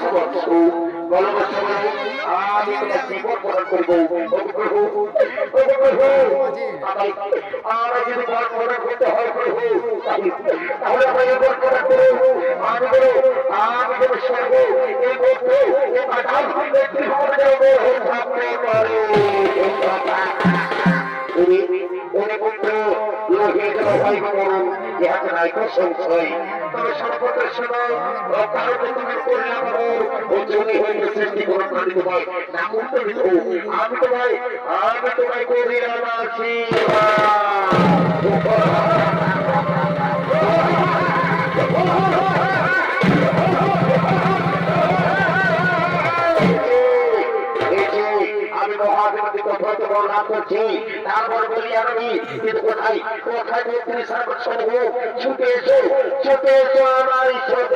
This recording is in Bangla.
আমি তোমার জীবন প্রদান করবো। আমরা যদি বল প্রদান করতে হয় প্রভু, তাহলে আমরা এই বল প্রদান করবো। আমি তোমার সঙ্গে এই করবো, এই পাঠান ব্যক্তি হয়ে যাবো। থাকতে পারে মনে করতো লোকের ভাই করুন ইহাতে নাইকো সংশয়। তবে সর্বত্র সময় কারো তুমি করলে আমার ও জমি হয়ে সৃষ্টি কোনো প্রাণী তোমায় না করতে দিত। আমি তোমায় করি আছি। আমি মহাদেবকে কথা বর্ণনা করছি, তারপর বলি আমি কিন্তু কোথায় কোথায় তুমি সর্বস্ব ছুটে এসো আমার ছোট